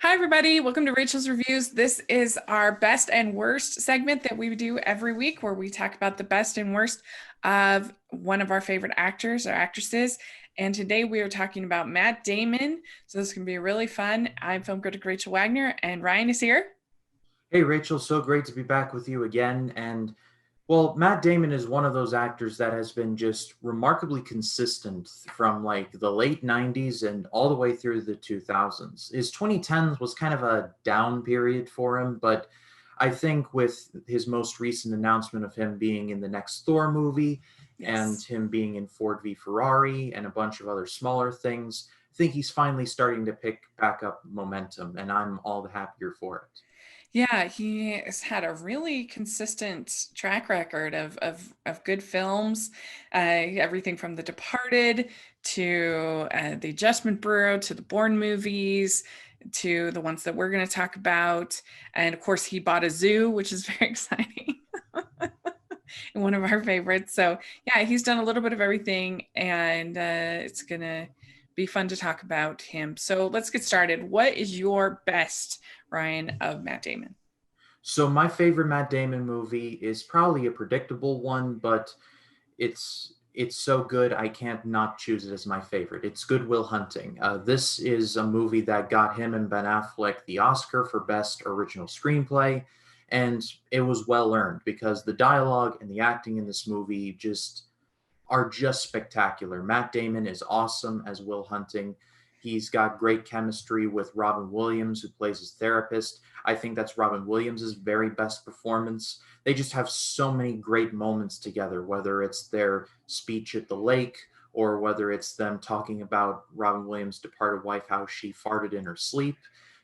Hi, everybody. Welcome to Rachel's Reviews. This is our best and worst segment that we do every week where we talk about the best and worst of one of our favorite actors or actresses. And today we are talking about Matt Damon. So this is going to be really fun. I'm film critic Rachel Wagner, and Ryan is here. Hey Rachel, so great to be back with you again. And well, Matt Damon is one of those actors that has been just remarkably consistent from like the late 90s and all the way through the 2000s. His 2010s was kind of a down period for him, but I think with his most recent announcement of him being in the next Thor movie and Yes. him being in Ford v Ferrari and a bunch of other smaller things, I think he's finally starting to pick back up momentum, and I'm all the happier for it. Yeah, he has had a really consistent track record of good films, everything from The Departed to The Adjustment Bureau to the Bourne movies to the ones that we're going to talk about. And of course, he bought a zoo, which is very exciting. And one of our favorites. So, yeah, he's done a little bit of everything, and it's going to be fun to talk about him. So, let's get started. What is your best, Ryan, of Matt Damon? So my favorite Matt Damon movie is probably a predictable one, but it's so good I can't not choose it as my favorite. It's Good Will Hunting. This is a movie that got him and Ben Affleck the Oscar for Best Original Screenplay, and it was well earned because the dialogue and the acting in this movie just spectacular. Matt Damon is awesome as Will Hunting. He's got great chemistry with Robin Williams, who plays his therapist. I think that's Robin Williams' very best performance. They just have so many great moments together, whether it's their speech at the lake or whether it's them talking about Robin Williams' departed wife, how she farted in her sleep,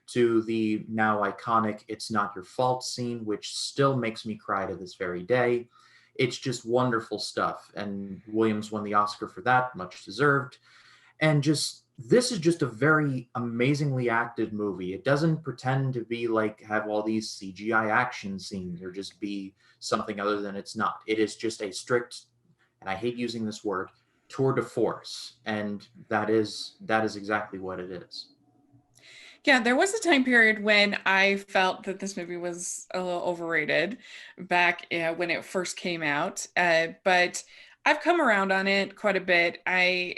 to the now iconic It's Not Your Fault scene, which still makes me cry to this very day. It's just wonderful stuff. And Williams won the Oscar for that, much deserved. And just this is just a very amazingly acted movie. It doesn't pretend to be like have all these CGI action scenes or just be something other than it's not. It is just a strict, and I hate using this word, tour de force. And that is exactly what it is. Yeah, there was a time period when I felt that this movie was a little overrated back when it first came out. But I've come around on it quite a bit. I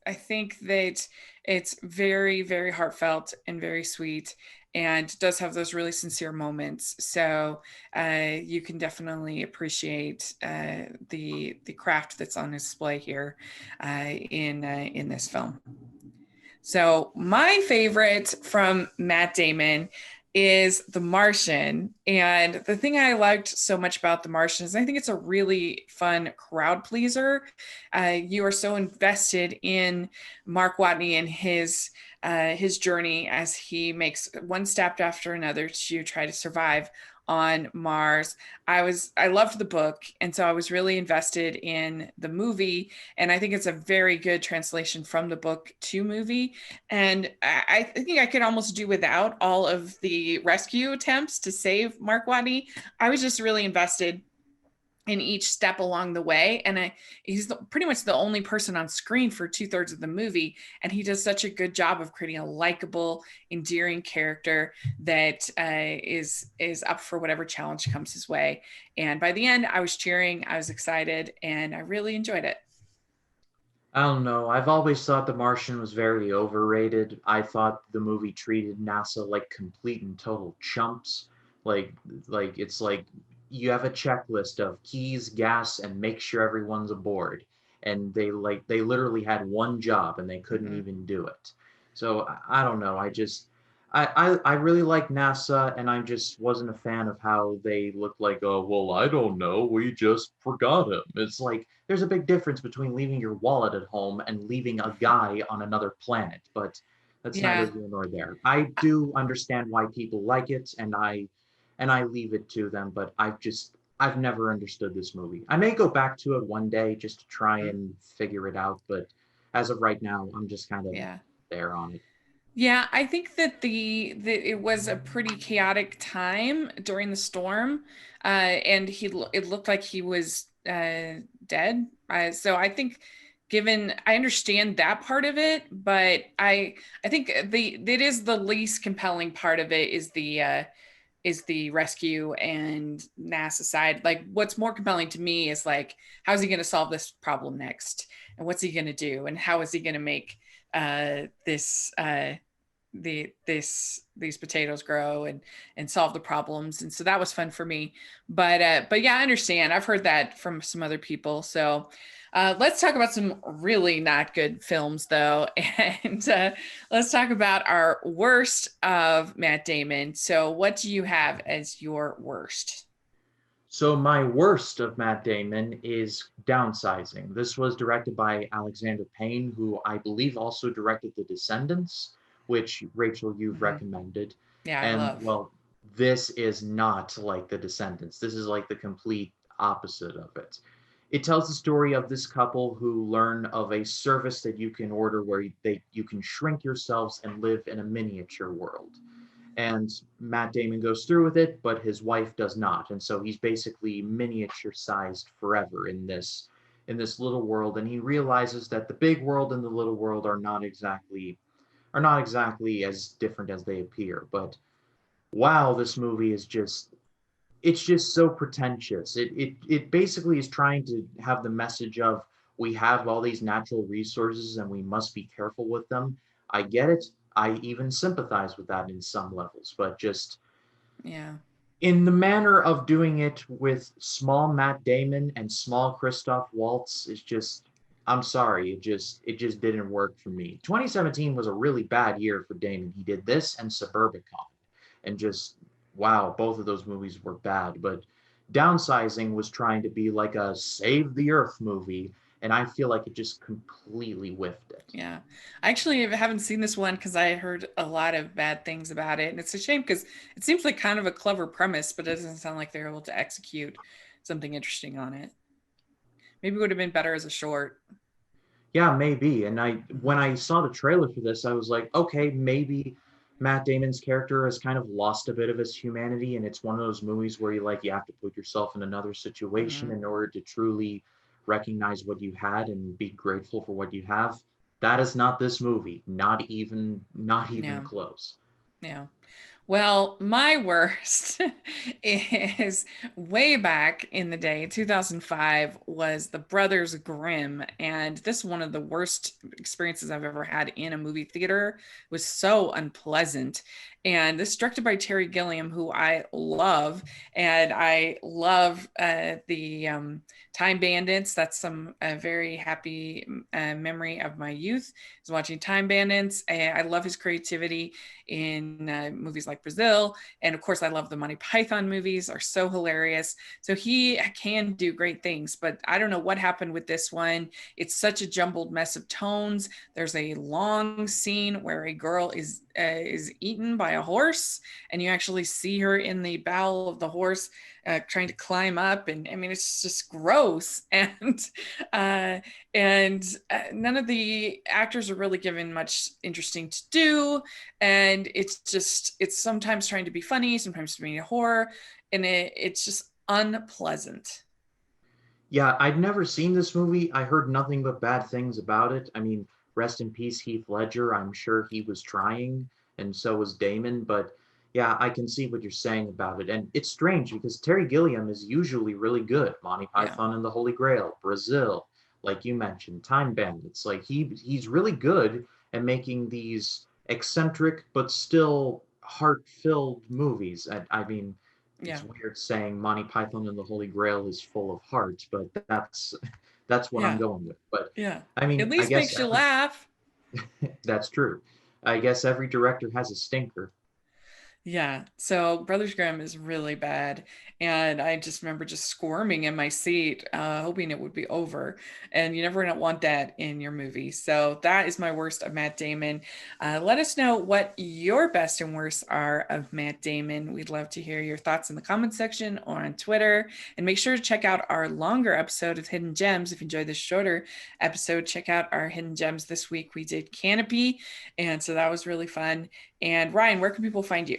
think that it's very, very heartfelt and very sweet and does have those really sincere moments. So you can definitely appreciate the craft that's on display here in this film. So, my favorite from Matt Damon is The Martian. And the thing I liked so much about The Martian is I think it's a really fun crowd pleaser. You are so invested in Mark Watney and his journey as he makes one step after another to try to survive on Mars. I loved the book, and so I was really invested in the movie, and I think it's a very good translation from the book to movie. And I think I could almost do without all of the rescue attempts to save Mark Watney. I was just really invested in each step along the way. And he's pretty much the only person on screen for 2/3 of the movie. And he does such a good job of creating a likable, endearing character that is up for whatever challenge comes his way. And by the end, I was cheering, I was excited, and I really enjoyed it. I don't know. I've always thought The Martian was very overrated. I thought the movie treated NASA like complete and total chumps. Like like it's like you have a checklist of keys, gas, and make sure everyone's aboard. And they literally had one job and they couldn't Mm-hmm. even do it. So I don't know. I really like NASA, and I just wasn't a fan of how they looked like, oh, well, I don't know, we just forgot him. It's like there's a big difference between leaving your wallet at home and leaving a guy on another planet, but that's neither Yeah. here nor there. I do understand why people like it, and I leave it to them, but I've never understood this movie. I may go back to it one day just to try and figure it out, but as of right now, I'm just kind of Yeah. there on it. Yeah, I think that the it was a pretty chaotic time during the storm, and it looked like he was dead. So I think given I understand that part of it, but I think it is the least compelling part of it is the rescue and NASA side. Like, what's more compelling to me is like, how's he going to solve this problem next, and what's he going to do, and how is he going to make this these potatoes grow and solve the problems. And so that was fun for me. But yeah, I understand. I've heard that from some other people. So let's talk about some really not good films, though. And let's talk about our worst of Matt Damon. So, what do you have as your worst? So my worst of Matt Damon is Downsizing. This was directed by Alexander Payne, who I believe also directed The Descendants, which Rachel you've Mhm. recommended. Yeah, I And love. well, this is not like The Descendants. This is like the complete opposite of it. It tells the story of this couple who learn of a service that you can order where you can shrink yourselves and live in a miniature world, and Matt Damon goes through with it, but his wife does not, and so he's basically miniature sized forever in this little world, and he realizes that the big world and the little world are not exactly as different as they appear. But wow, this movie is just it's just so pretentious. It basically is trying to have the message of we have all these natural resources and we must be careful with them. I get it. I even sympathize with that in some levels, but just Yeah. in the manner of doing it with small Matt Damon and small Christoph Waltz is just I'm sorry, it just didn't work for me. 2017 was a really bad year for Damon. He did this and Suburbicon, and just wow, both of those movies were bad. But Downsizing was trying to be like a save the earth movie, and I feel like it just completely whiffed it. Yeah. I actually haven't seen this one because I heard a lot of bad things about it. And it's a shame because it seems like kind of a clever premise, but it doesn't sound like they're able to execute something interesting on it. Maybe it would have been better as a short. Yeah, maybe. And I when Mhm. I saw the trailer for this, I was like, okay, maybe Matt Damon's character has kind of lost a bit of his humanity, and it's one of those movies where you have to put yourself in another situation Mhm. in order to truly recognize what you had and be grateful for what you have. That is not this movie. Not even Yeah. close. Yeah. Well, my worst is way back in the day, 2005 was The Brothers Grimm, and this is one of the worst experiences I've ever had in a movie theater. It was so unpleasant. And this is directed by Terry Gilliam, who I love, and I love the Time Bandits. That's some very happy memory of my youth. I was watching Time Bandits. I love his creativity in movies like Brazil. And of course, I love the Monty Python movies, are so hilarious. So he can do great things, but I don't know what happened with this one. It's such a jumbled mess of tones. There's a long scene where a girl is eaten by a horse, and you actually see her in the bowel of the horse trying to climb up, and I mean it's just gross, uh, and none of the actors are really given much interesting to do, and it's sometimes trying to be funny, sometimes to be horror, and it's just unpleasant. Yeah, I'd never seen this movie. I heard nothing but bad things about it. I mean, rest in peace, Heath Ledger. I'm sure he was trying, and so was Damon. But yeah, I can see what you're saying about it. And it's strange because Terry Gilliam is usually really good. Monty Yeah, Python and the Holy Grail, Brazil, like you mentioned, Time Bandits. Like he's really good at making these eccentric but still heart-filled movies. I mean, yeah, it's weird saying Monty Python and the Holy Grail is full of heart, but that's what I'm yeah, going with. But yeah. I At mean, I least guess makes you every laugh. that's true. I guess every director has a stinker. Yeah, so Brothers Grimm is really bad, and I just remember just squirming in my seat, hoping it would be over. And you never want that in your movie. So that is my worst of Matt Damon. Let us know what your best and worst are of Matt Damon. We'd love to hear your thoughts in the comment section or on Twitter. And make sure to check out our longer episode of Hidden Gems. If you enjoyed this shorter episode, check out our Hidden Gems this week. We did Canopy, and so that was really fun. And Ryan, where can people find you?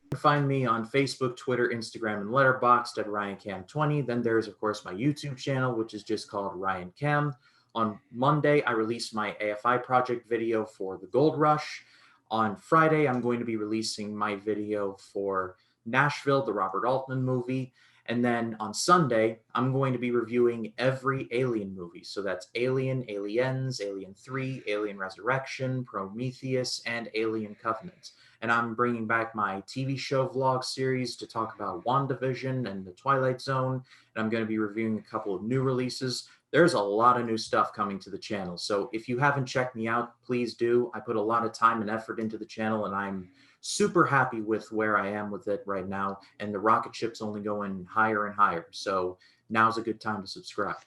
You can find me on Facebook, Twitter, Instagram, and Letterboxd at RyanCam20. Then there's of course my YouTube channel, which is just called Ryan Cam. On Monday, I released my AFI project video for The Gold Rush. On Friday, I'm going to be releasing my video for Nashville, the Robert Altman movie. And then on Sunday, I'm going to be reviewing every Alien movie. So that's Alien, Aliens, Alien 3, Alien Resurrection, Prometheus, and Alien Covenant. And I'm bringing back my TV show vlog series to talk about WandaVision and The Twilight Zone. And I'm going to be reviewing a couple of new releases. There's a lot of new stuff coming to the channel. So if you haven't checked me out, please do. I put a lot of time and effort into the channel, and I'm super happy with where I am with it right now. And the rocket ship's only going higher and higher. So now's a good time to subscribe.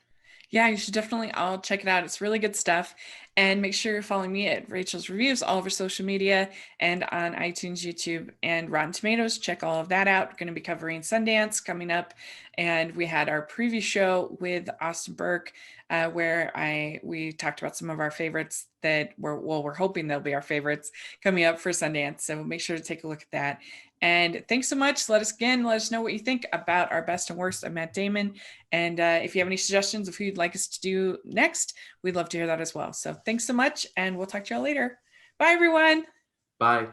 Yeah, you should definitely all check it out. It's really good stuff. And make sure you're following me at Rachel's Reviews all over social media and on iTunes, YouTube, and Rotten Tomatoes. Check all of that out. We're going to be covering Sundance coming up. And we had our preview show with Austin Burke, where we talked about some of our favorites that we're hoping they'll be our favorites coming up for Sundance. So make sure to take a look at that. And thanks so much. Let us know what you think about our best and worst of Matt Damon. And if you have any suggestions of who you'd like us to do next, we'd love to hear that as well. So thanks so much, and we'll talk to y'all later. Bye, everyone. Bye.